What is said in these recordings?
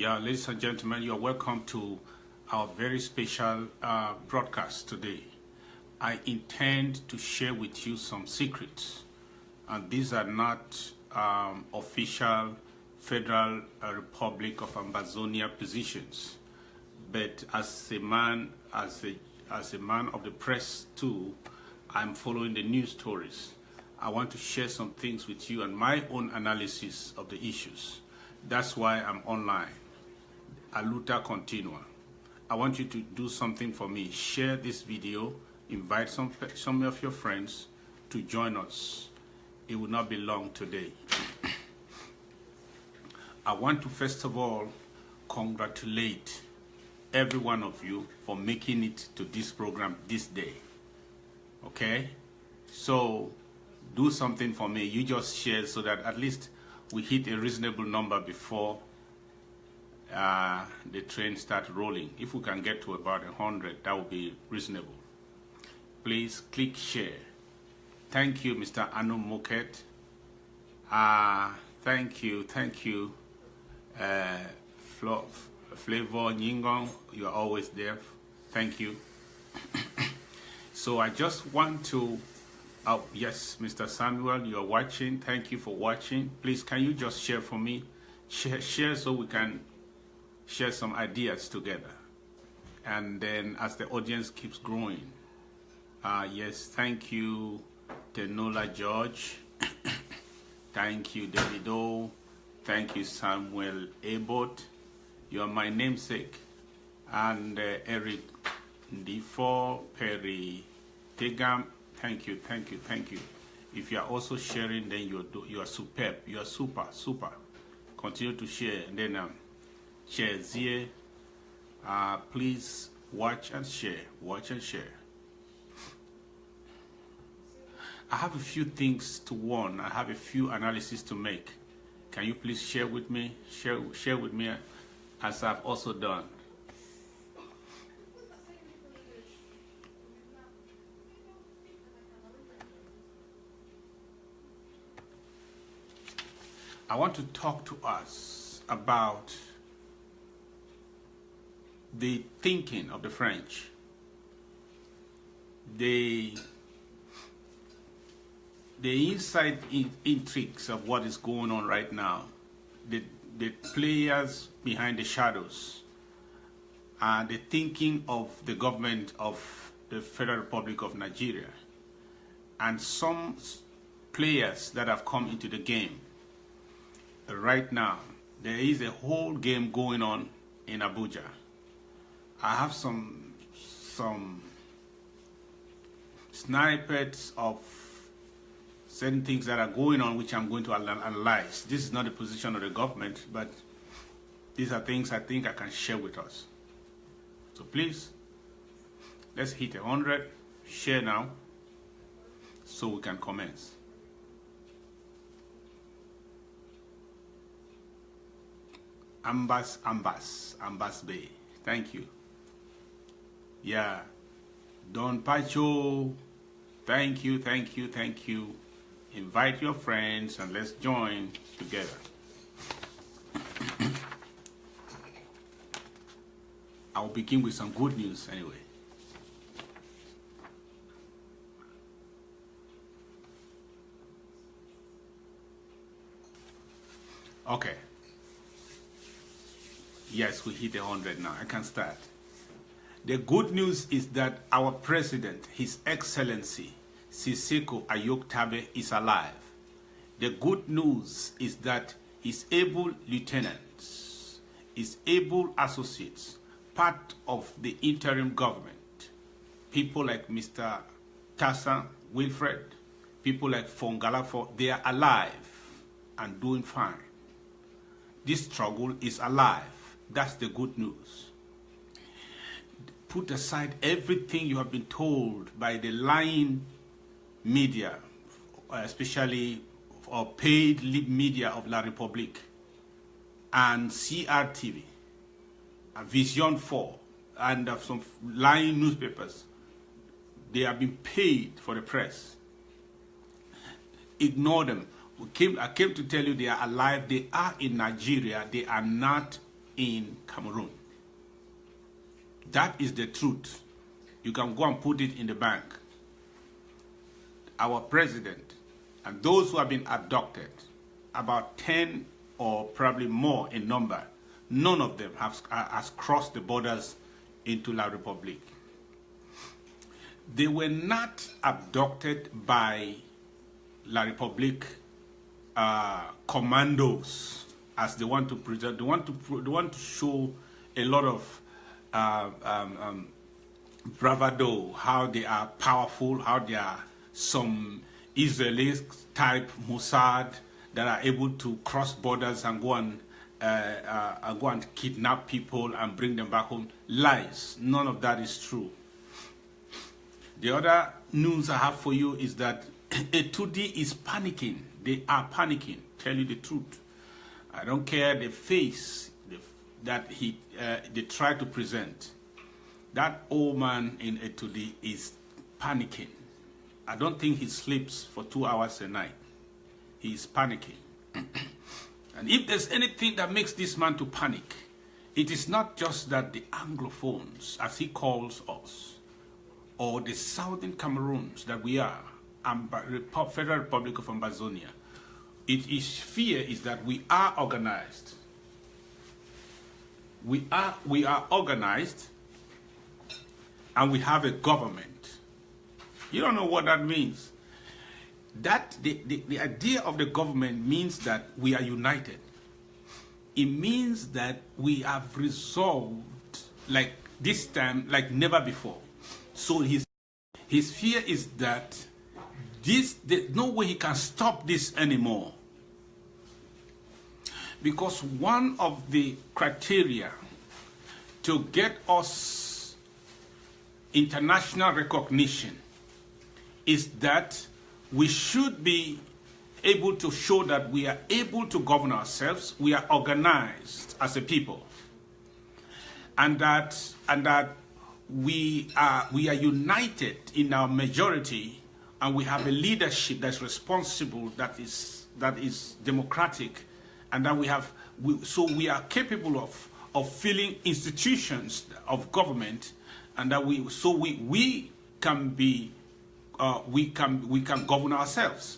Yeah, ladies and gentlemen, you're welcome to our very special broadcast today. I intend to share with you some secrets, and these are not official Federal Republic of Amazonia positions, but as a man of the press too, I'm following the news stories. I want to share some things with you and my own analysis of the issues. That's why I'm online. A luta continua. I want you to do something for me. Share this video. Invite some of your friends to join us. It will not be long today. I want to first of all congratulate every one of you for making it to this program this day. Okay? So do something for me. You just share so that at least we hit a reasonable number before the train starts rolling. If we can get to about 100, that would be reasonable. Please click share. Thank you, Mr. Anu Moket. Thank you. Flavor Nyingong, you are always there. Thank you. So I just want to, yes, Mr. Samuel, you are watching. Thank you for watching. Please, can you just share for me? Share so we can share some ideas together. And then as the audience keeps growing, yes, thank you, Tenola George. Thank you, Davido. Thank you, Samuel Abbott. You are my namesake. And Eric Ndifo, Perry Tegam. Thank you. If you are also sharing, then you are superb. You are super. Continue to share, and then share here. Please watch and share. I have a few things to warn. I have a few analyses to make. Can you please share with me? Share with me, as I've also done. I want to talk to us about the thinking of the French, the inside intrigues of what is going on right now, the players behind the shadows, and the thinking of the government of the Federal Republic of Nigeria, and some players that have come into the game. Right now, there is a whole game going on in Abuja. I have some snippets of certain things that are going on, which I'm going to analyze. This is not the position of the government, but these are things I think I can share with us. So please, let's hit 100. Share now, so we can commence. Ambas Bay. Thank you. Yeah. Don Pacho. Thank you. Invite your friends and let's join together. I'll begin with some good news anyway. Okay. Yes, we hit 100 now. I can start. The good news is that our president, His Excellency, Siseko Ayoktabe, is alive. The good news is that his able lieutenants, his able associates, part of the interim government, people like Mr. Tassa Wilfred, people like Fongalafo, they are alive and doing fine. This struggle is alive. That's the good news. Put aside everything you have been told by the lying media, especially or paid media of La République and CRTV, Vision 4, and some lying newspapers. They have been paid for the press. Ignore them. I came to tell you they are alive. They are in Nigeria. They are not in Cameroon. That is the truth. You can go and put it in the bank. Our president and those who have been abducted, about 10 or probably more in number, none of them has crossed the borders into La République. They were not abducted by La République commandos, as they want to present. They want to show a lot of bravado, how they are powerful, how they are some Israeli type Mossad that are able to cross borders and go and kidnap people and bring them back home. Lies. None of that is true. The other news I have for you is that A2D is panicking. They are panicking. Tell you the truth. I don't care the face that they try to present. That old man in A2D is panicking. I don't think he sleeps for 2 hours a night. He is panicking. And if there's anything that makes this man to panic, it is not just that the Anglophones, as he calls us, or the Southern Cameroons that we are, Federal Republic of Amazonia, his fear is that we are organized. We are organized, and we have a government. You don't know what that means. That the idea of the government means that we are united. It means that we have resolved, like this time, like never before. So his fear is that there's no way he can stop this anymore. Because one of the criteria to get us international recognition is that we should be able to show that we are able to govern ourselves, we are organized as a people, and that we are united in our majority, and we have a leadership that's responsible, that is democratic, and that so we are capable of filling institutions of government, and that we can be we can govern ourselves.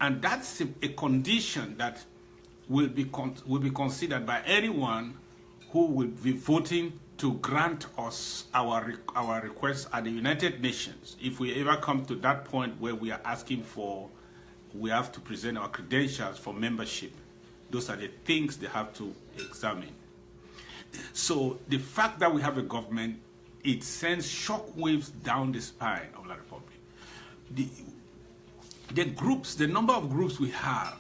And that's a condition that will be considered by anyone who will be voting to grant us our requests at the United Nations. If we ever come to that point where we are asking we have to present our credentials for membership, those are the things they have to examine. So the fact that we have a government, it sends shockwaves down the spine of La Republic. The number of groups we have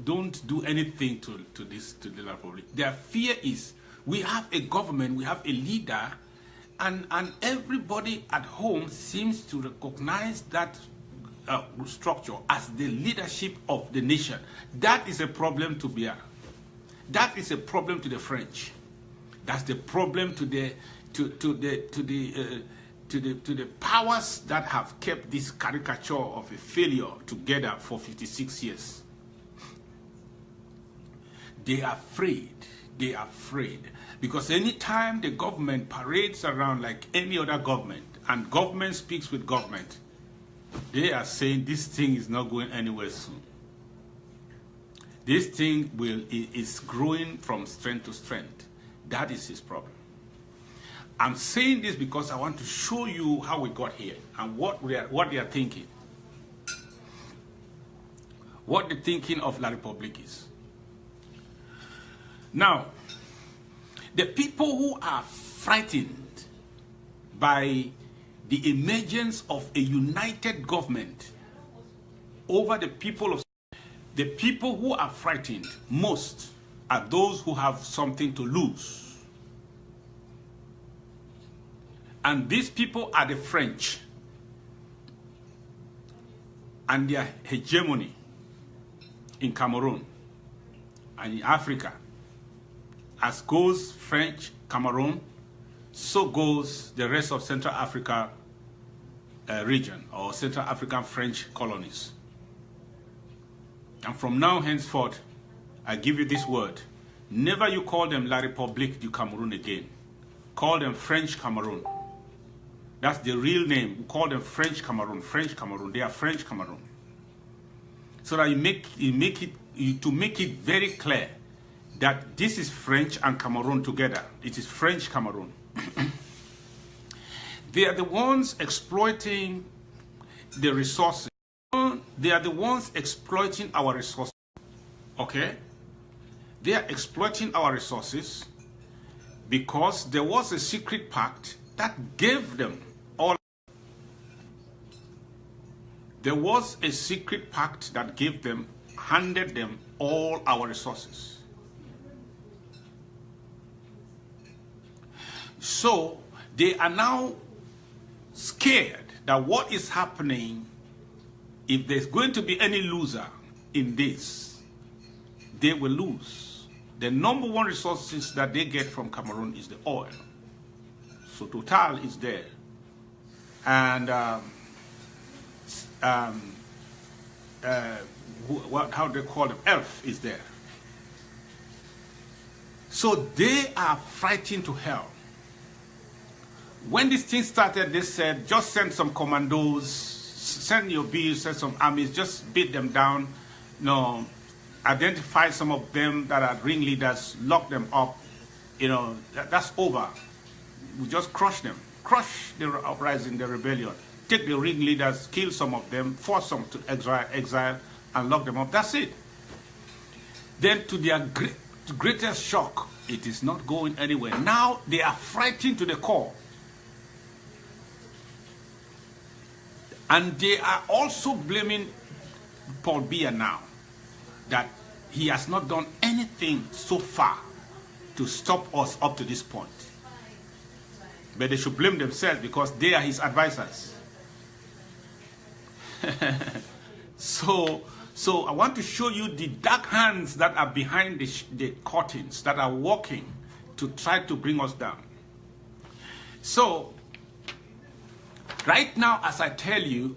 don't do anything to the Republic. Their fear is we have a government, we have a leader, and everybody at home seems to recognize that structure as the leadership of the nation. That is a problem to bear. That is a problem to the French. That's the problem to the powers that have kept this caricature of a failure together for 56 years. They are afraid. They are afraid. Because anytime the government parades around like any other government, and government speaks with government, they are saying this thing is not going anywhere soon. This thing is growing from strength to strength. That is his problem. I'm saying this because I want to show you how we got here and what they are thinking. What the thinking of La République is. Now, the people who are frightened by the emergence of a united government over the people who are frightened most are those who have something to lose. And these people are the French and their hegemony in Cameroon and in Africa. As goes French Cameroon, so goes the rest of Central Africa region, or Central African French colonies. And from now henceforth, I give you this word, Never you call them La République du Cameroon again. Call them French Cameroon. That's the real name. We call them French Cameroon. French Cameroon. They are French Cameroon. So that you make it very clear that this is French and Cameroon together. It is French Cameroon. They are the ones exploiting the resources. They are the ones exploiting our resources. Okay? They are exploiting our resources because there was a secret pact that gave them all. There was a secret pact that gave them, handed them all our resources. So they are now scared that what is happening, if there's going to be any loser in this, they will lose. The number one resources that they get from Cameroon is the oil. So Total is there. And how they call them, ELF is there. So they are frightened to hell. When this thing started, they said, just send some commandos, send your bills, send some armies, just beat them down, identify some of them that are ringleaders, lock them up, that's over. We just crush them, crush the uprising, the rebellion, take the ringleaders, kill some of them, force them to exile and lock them up. That's it. Then to their greatest shock, it is not going anywhere. Now they are frightened to the core. And they are also blaming Paul Biya now that he has not done anything so far to stop us up to this point. But they should blame themselves because they are his advisors. So I want to show you the dark hands that are behind the curtains, that are working to try to bring us down. So, right now, as I tell you,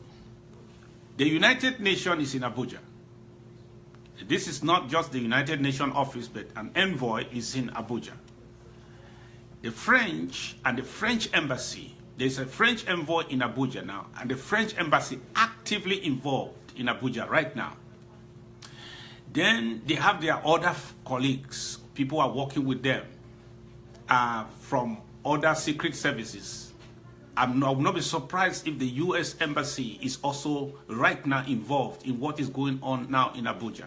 the United Nations is in Abuja. This is not just the United Nations office, but an envoy is in Abuja. The French and the French embassy, there's a French envoy in Abuja now, and the French embassy actively involved in Abuja right now. Then they have their other colleagues, people are working with them from other secret services. I will not be surprised if the US embassy is also right now involved in what is going on now in Abuja.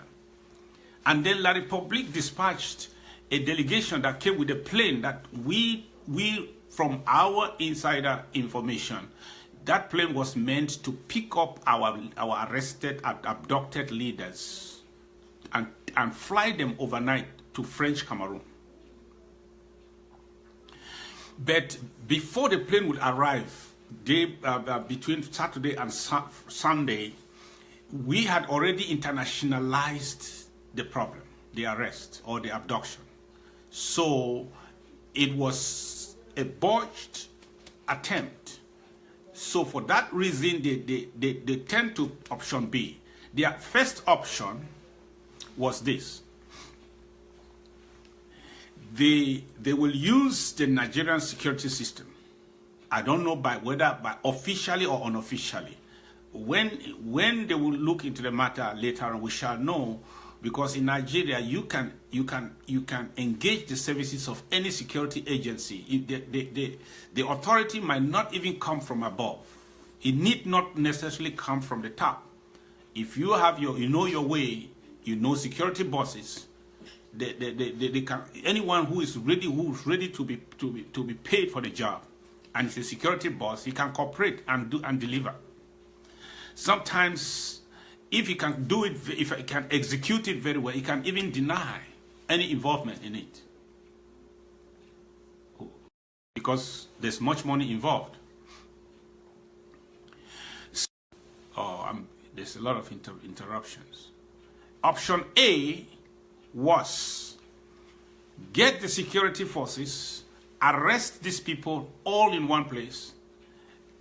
And then La République dispatched a delegation that came with a plane that we from our insider information, that plane was meant to pick up our arrested, abducted leaders and fly them overnight to French Cameroon. But before the plane would arrive, between Saturday and Sunday, we had already internationalized the problem, the arrest or the abduction. So it was a botched attempt. So for that reason, they tend to option B. Their first option was this. They will use the Nigerian security system. I don't know whether by officially or unofficially. When they will look into the matter later on, we shall know, because in Nigeria you can engage the services of any security agency. The authority might not even come from above. It need not necessarily come from the top. If you have you know your way, you know security bosses. They can, anyone who's ready to be paid for the job, and it's a security boss, he can cooperate and do and deliver. Sometimes, if he can do it, if he can execute it very well, he can even deny any involvement in it, because there's much money involved. So, there's a lot of interruptions. Option A was get the security forces, arrest these people all in one place.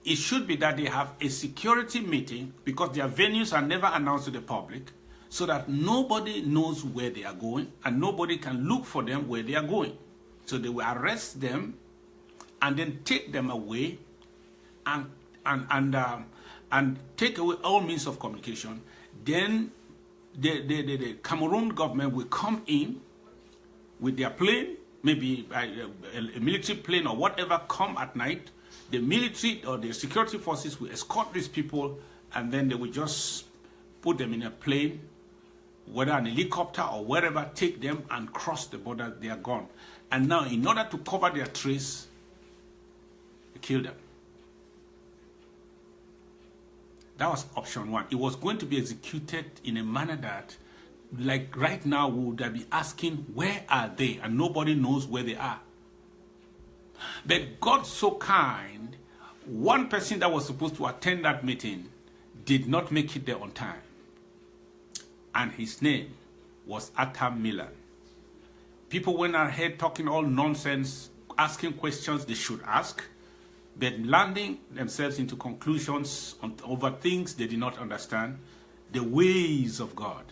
It should be that they have a security meeting, because their venues are never announced to the public. so that nobody knows where they are going and nobody can look for them where they are going. So they will arrest them and then take them away and take away all means of communication. Then the Cameroon government will come in with their plane, maybe a military plane or whatever, come at night. The military or the security forces will escort these people, and then they will just put them in a plane, whether an helicopter or wherever, take them and cross the border. They are gone. And now, in order to cover their trace, they kill them. That was option one. It was going to be executed in a manner that, like right now, we would be asking, where are they? And nobody knows where they are. But God so kind, one person that was supposed to attend that meeting did not make it there on time. And his name was Arthur Miller. People went ahead talking all nonsense, asking questions they should ask, but landing themselves into conclusions over things they did not understand, the ways of God.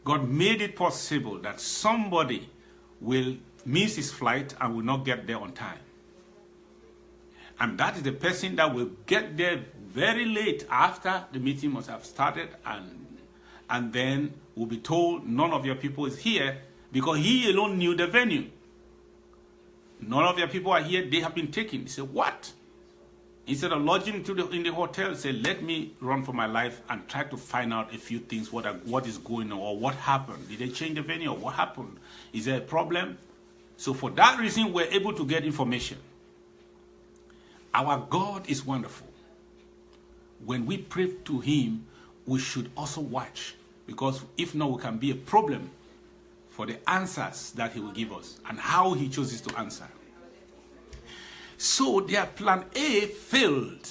God made it possible that somebody will miss his flight and will not get there on time. And that is the person that will get there very late after the meeting must have started, and then will be told none of your people is here because he alone knew the venue. None of your people are here, they have been taken. He said, what? Instead of lodging in the hotel, say, let me run for my life and try to find out a few things, what is going on or what happened. Did they change the venue or what happened? Is there a problem? So for that reason, we're able to get information. Our God is wonderful. When we pray to him, we should also watch, because if not, we can be a problem for the answers that he will give us and how he chooses to answer. So their plan A failed.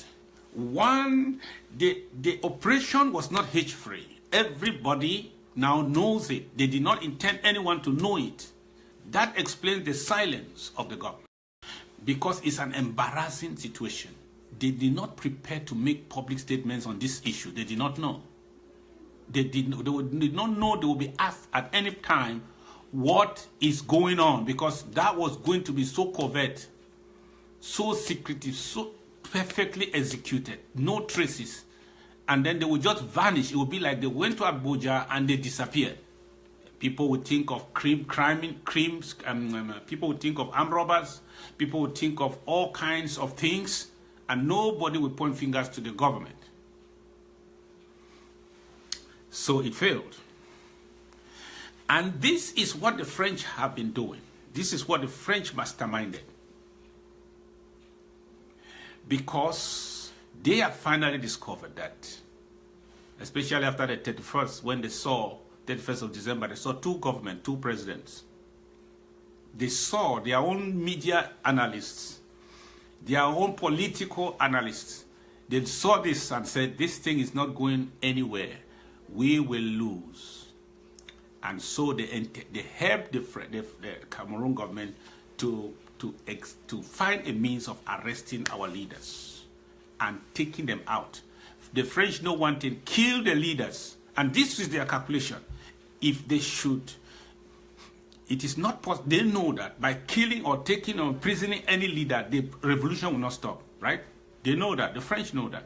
One, the operation was not hitch-free. Everybody now knows it. They did not intend anyone to know it. That explains the silence of the government, because it's an embarrassing situation. They did not prepare to make public statements on this issue. They did not know. They did not know they would be asked at any time what is going on, because that was going to be so covert, so secretive, so perfectly executed, no traces. And then they would just vanish. It would be like they went to Abuja and they disappeared. People would think of crimes, people would think of armed robbers, people would think of all kinds of things, and nobody would point fingers to the government. So it failed. And this is what the French have been doing. This is what the French masterminded. Because they have finally discovered that, especially after the 31st, when they saw 31st of December, they saw two presidents. They saw their own media analysts, their own political analysts. They saw this and said, this thing is not going anywhere. We will lose. And so they helped the Cameroon government to find a means of arresting our leaders and taking them out. The French know one thing: kill the leaders. And this is their calculation. If they should, it is not possible. They know that by killing or taking or imprisoning any leader, the revolution will not stop, right? They know that. The French know that.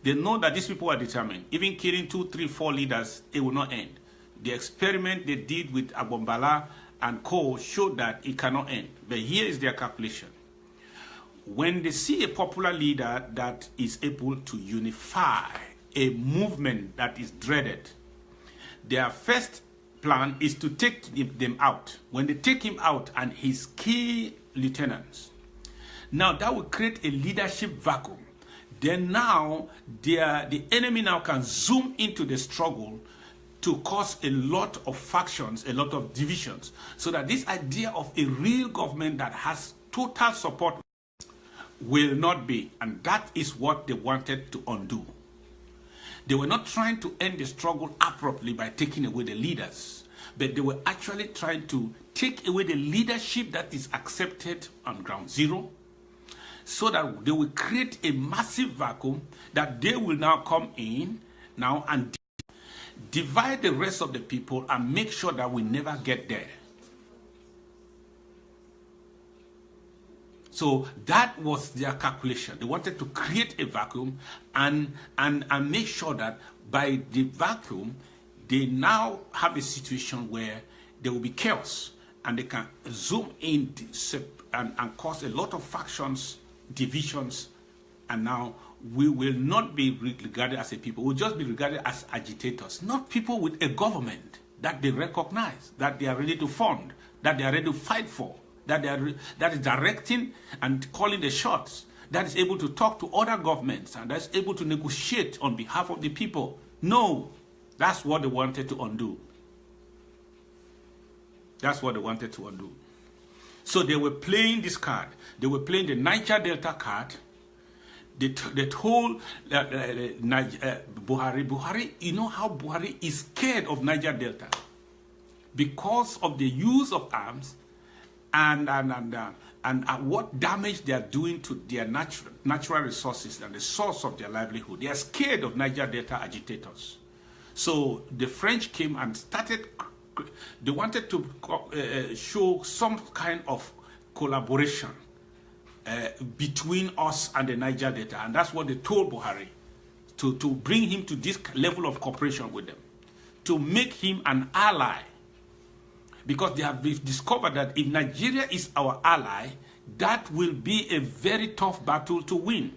They know that these people are determined. Even killing 2, 3, 4 leaders, it will not end. The experiment they did with Abombala and Co. showed that it cannot end. But here is their calculation. When they see a popular leader that is able to unify a movement that is dreaded, their first plan is to take them out. When they take him out and his key lieutenants, now that will create a leadership vacuum. Then now the enemy now can zoom into the struggle to cause a lot of factions, a lot of divisions, so that this idea of a real government that has total support will not be. And that is what they wanted to undo. They were not trying to end the struggle abruptly by taking away the leaders, but they were actually trying to take away the leadership that is accepted on ground zero, so that they will create a massive vacuum that they will now come in now and divide the rest of the people and make sure that we never get there. So that was their calculation. They wanted to create a vacuum and make sure that by the vacuum, they now have a situation where there will be chaos and they can zoom in and cause a lot of factions, divisions, and now we will not be regarded as a people. We'll just be regarded as agitators, not people with a government that they recognize, that they are ready to fund, that they are ready to fight for, that is directing and calling the shots, that is able to talk to other governments, and that's able to negotiate on behalf of the people. No, that's what they wanted to undo. That's what they wanted to undo. So they were playing this card. They were playing the Niger Delta card. They told Buhari, you know how Buhari is scared of Niger Delta because of the use of arms and what damage they are doing to their natural resources and the source of their livelihood. They are scared of Niger Delta agitators. So the French came and started. They wanted to show some kind of collaboration between us and the Niger Delta, and that's what they told Buhari, to bring him to this level of cooperation with them, to make him an ally, because they have discovered that if Nigeria is our ally, that will be a very tough battle to win.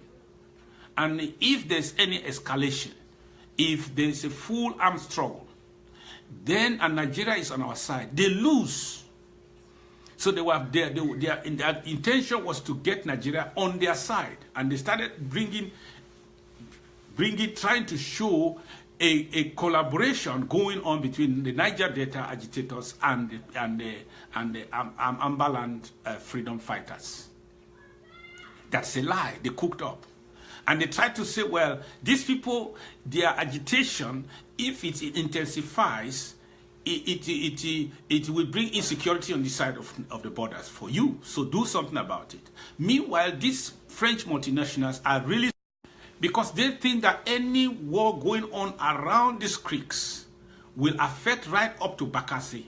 And if there's any escalation, if there's a full armed struggle, then and Nigeria is on our side, they lose. So their intention was to get Nigeria on their side, and they started trying to show a collaboration going on between the Niger Delta agitators and the Amberland freedom fighters. That's a lie they cooked up. And they tried to say, well, these people, their agitation, if it intensifies, it will bring insecurity on the side of the borders for you. So do something about it. Meanwhile, these French multinationals are really, because they think that any war going on around these creeks will affect right up to Bakassi.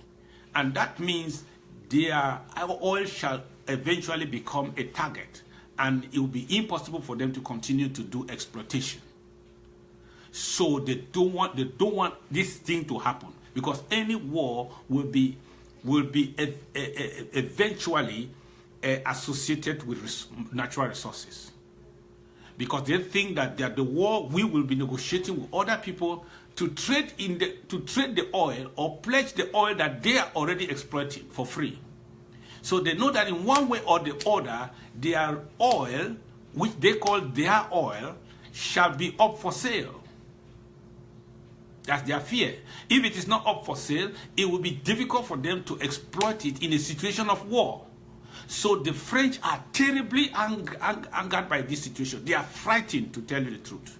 And that means their oil shall eventually become a target, and it will be impossible for them to continue to do exploitation. So they don't want this thing to happen, because any war will be eventually associated with natural resources. Because they think that the war we will be negotiating with other people to trade the oil or pledge the oil that they are already exploiting for free. So they know that in one way or the other, their oil, which they call their oil, shall be up for sale. That's their fear. If it is not up for sale, it will be difficult for them to exploit it in a situation of war. So the French are terribly angered by this situation. They are frightened, to tell you the truth.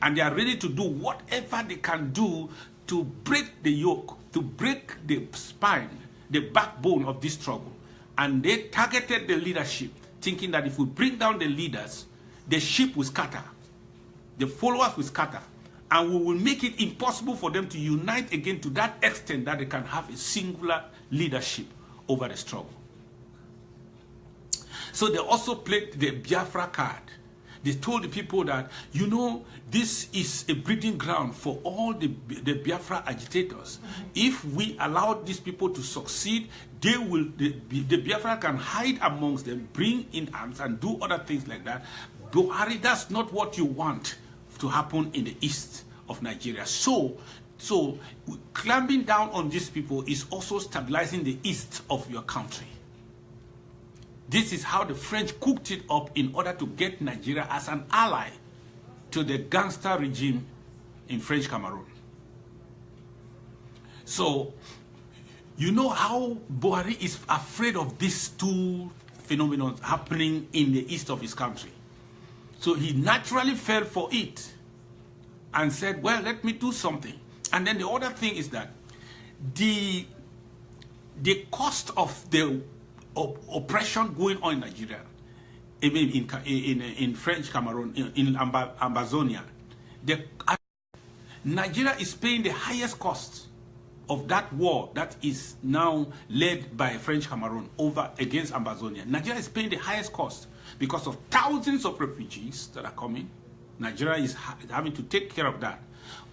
And they are ready to do whatever they can do to break the yoke, to break the spine, the backbone of this struggle. And they targeted the leadership, thinking that if we bring down the leaders, the ship will scatter, the followers will scatter, and we will make it impossible for them to unite again to that extent that they can have a singular leadership over the struggle. So they also played the Biafra card. They told the people that, you know, this is a breeding ground for all the Biafra agitators. If we allow these people to succeed, they will, the Biafra can hide amongst them, bring in arms and do other things like that. Buhari, that's not what you want to happen in the east of Nigeria. So clamping down on these people is also stabilizing the east of your country. This is how the French cooked it up in order to get Nigeria as an ally to the gangster regime in French Cameroon. So, you know how Buhari is afraid of these two phenomena happening in the east of his country. So he naturally fell for it and said, well, let me do something. And then the other thing is that the cost of the oppression going on in Nigeria, I mean in French Cameroon, in Ambazonia, Nigeria is paying the highest cost of that war that is now led by French Cameroon over against Ambazonia. Nigeria is paying the highest cost because of thousands of refugees that are coming. Nigeria is having to take care of that.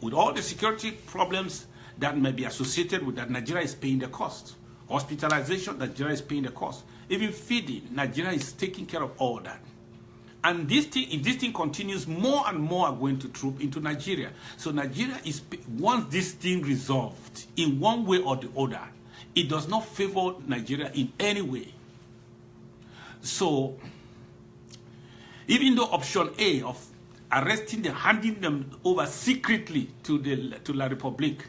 With all the security problems that may be associated with that, Nigeria is paying the cost. Hospitalization, Nigeria is paying the cost. Even feeding, Nigeria is taking care of all that. And this thing, if this thing continues, more and more are going to troop into Nigeria. So Nigeria is, once this thing resolved in one way or the other, it does not favor Nigeria in any way. So, even though option A of arresting them, handing them over secretly to La République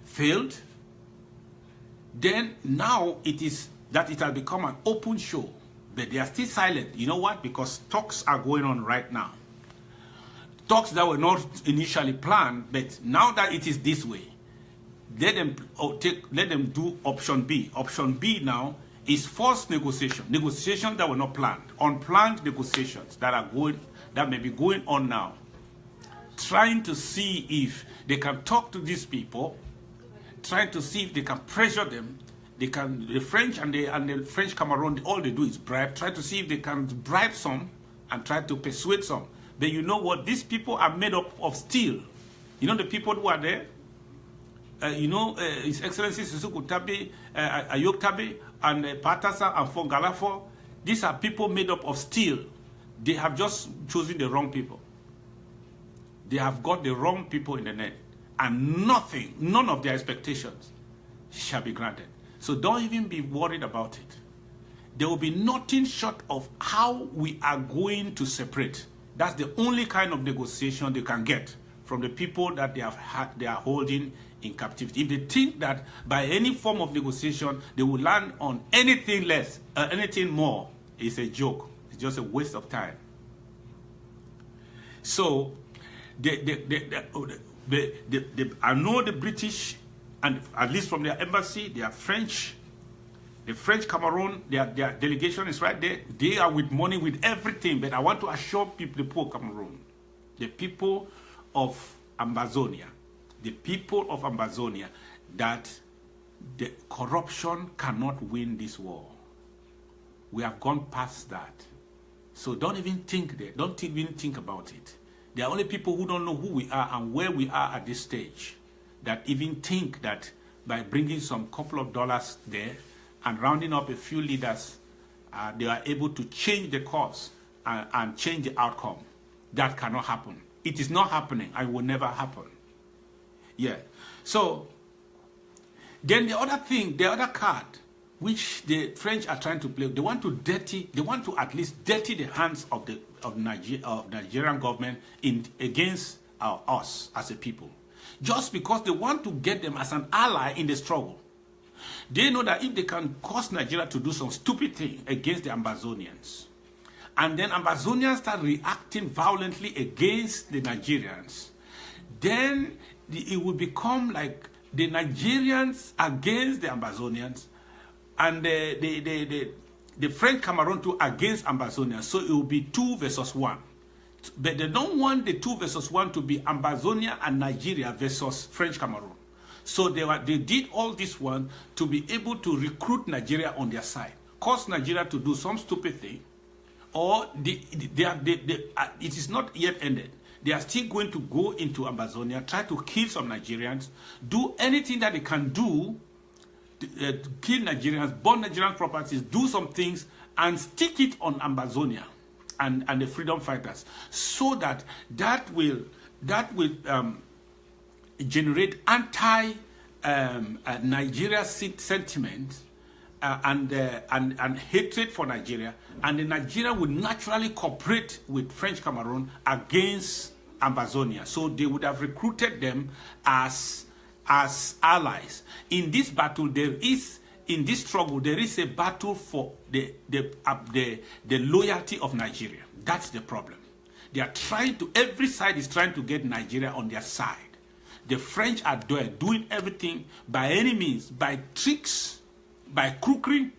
failed, then now it is that it has become an open show. But they are still silent. You know what? Because talks are going on right now. Talks that were not initially planned, but now that it is this way, let them do option B. Option B now is forced negotiation. Negotiations that were not planned. Unplanned negotiations that may be going on now. Trying to see if they can talk to these people, trying to see if they can pressure them. They can, the French and the French Cameroon, all they do is bribe, try to see if they can bribe some and try to persuade some. But you know what? These people are made up of steel. You know the people who are there? His Excellency Sissoko Tabe, Ayok Tabe, and Patasa and Fongalafo. These are people made up of steel. They have just chosen the wrong people. They have got the wrong people in the net. And none of their expectations shall be granted. So don't even be worried about it. There will be nothing short of how we are going to separate. That's the only kind of negotiation they can get from the people that they are holding in captivity. If they think that by any form of negotiation they will land on anything less, anything more, it's a joke. It's just a waste of time. So I know the British, and at least from their embassy, they are French. The French Cameroon, their delegation is right there. They are with money, with everything. But I want to assure people, the poor Cameroon, the people of Ambazonia, that the corruption cannot win this war. We have gone past that. So don't even think there. Don't even think about it. There are only people who don't know who we are and where we are at this stage that even think that by bringing some couple of dollars there and rounding up a few leaders, they are able to change the course and change the outcome. That cannot happen. It is not happening and will never happen. Yeah. So, then the other thing, the other card, which the French are trying to play, they want to at least dirty the hands of the Nigerian government against us as a people. Just because they want to get them as an ally in the struggle. They know that if they can cause Nigeria to do some stupid thing against the Ambazonians, and then Ambazonians start reacting violently against the Nigerians, then it will become like the Nigerians against the Ambazonians, and the French Cameroon too against Ambazonians. So it will be 2 versus 1. But they don't want the 2 versus 1 to be Ambazonia and Nigeria versus French Cameroon. So they did all this one to be able to recruit Nigeria on their side, cause Nigeria to do some stupid thing, or it is not yet ended. They are still going to go into Ambazonia, try to kill some Nigerians, do anything that they can do to kill Nigerians, burn Nigerian properties, do some things, and stick it on Ambazonia and the freedom fighters, so that will generate anti-Nigeria sentiment and hatred for Nigeria, and the Nigeria would naturally cooperate with French Cameroon against Ambazonia. So they would have recruited them as allies. In this battle, in this struggle, there is a battle for the loyalty of Nigeria. That's the problem. They are trying to, every side is trying to get Nigeria on their side. The French are doing everything by any means, by tricks, by crookery,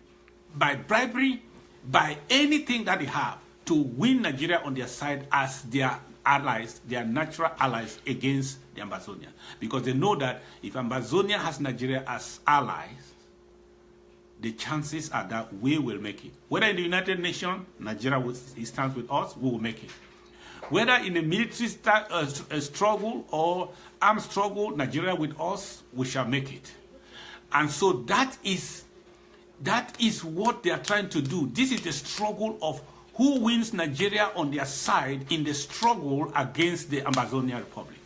by bribery, by anything that they have to win Nigeria on their side as their allies, they are natural allies against the Ambazonia. Because they know that if Ambazonia has Nigeria as allies, the chances are that we will make it. Whether in the United Nations, Nigeria stands with us, we will make it. Whether in a military struggle or armed struggle, Nigeria with us, we shall make it. And so that is what they are trying to do. This is the struggle of who wins Nigeria on their side in the struggle against the Ambazonia Republic.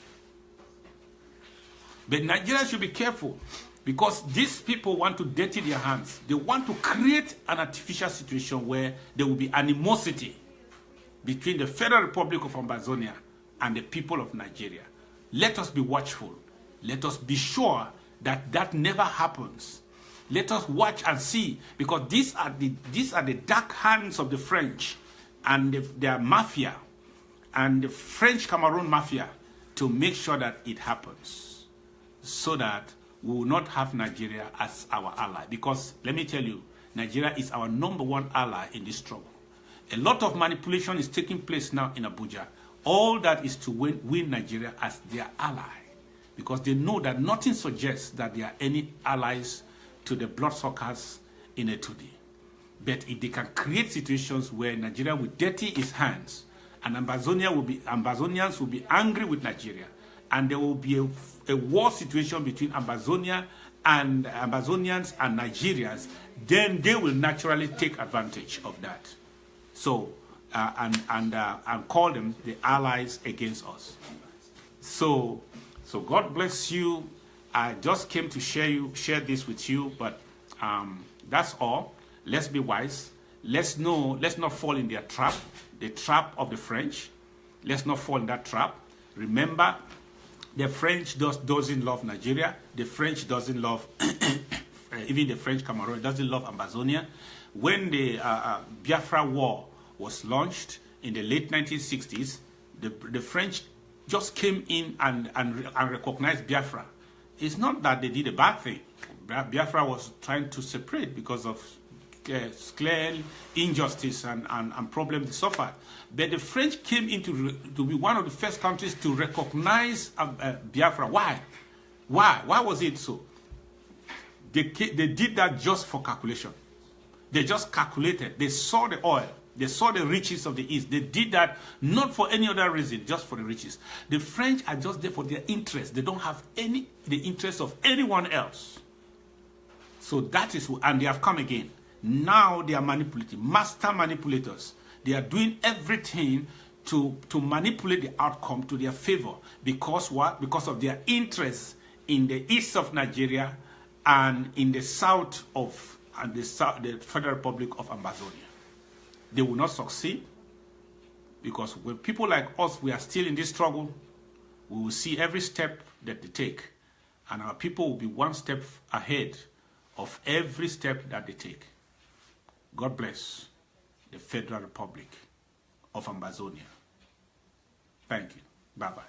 But Nigeria should be careful, because these people want to dirty their hands. They want to create an artificial situation where there will be animosity between the Federal Republic of Ambazonia and the people of Nigeria. Let us be watchful. Let us be sure that that never happens. Let us watch and see, because these are the dark hands of the French and their mafia and the French Cameroon mafia to make sure that it happens, so that we will not have Nigeria as our ally. Because let me tell you, Nigeria is our #1 ally in this struggle. A lot of manipulation is taking place now in Abuja. All that is to win Nigeria as their ally, because they know that nothing suggests that there are any allies to the bloodsuckers in a 2D. But if they can create situations where Nigeria will dirty its hands, and Ambazonians will be angry with Nigeria, and there will be a war situation between Ambazonians and Nigerians, then they will naturally take advantage of that. So and call them the allies against us. So God bless you. I just came to share this with you, but that's all. Let's be wise. Let's not fall in their trap, the trap of the French. Let's not fall in that trap. Remember, the French doesn't love Nigeria. The French doesn't love, even the French Cameroon doesn't love Ambazonia. When the Biafra War was launched in the late 1960s, the French just came in and recognized Biafra. It's not that they did a bad thing. Biafra was trying to separate because of clear injustice and problems they suffered. But the French came into to be one of the first countries to recognize Biafra. Why? Why was it so? They did that just for calculation. They just calculated. They saw the oil. They saw the riches of the East. They did that not for any other reason, just for the riches. The French are just there for their interest. They don't have the interest of anyone else. So that is, and they have come again. Now they are manipulating, master manipulators. They are doing everything to manipulate the outcome to their favor. Because what? Because of their interest in the east of Nigeria and in the south of the Federal Republic of Ambazonia. They will not succeed, because when people like us, we are still in this struggle, we will see every step that they take, and our people will be one step ahead of every step that they take. God bless the Federal Republic of Ambazonia. Thank you. Bye-bye.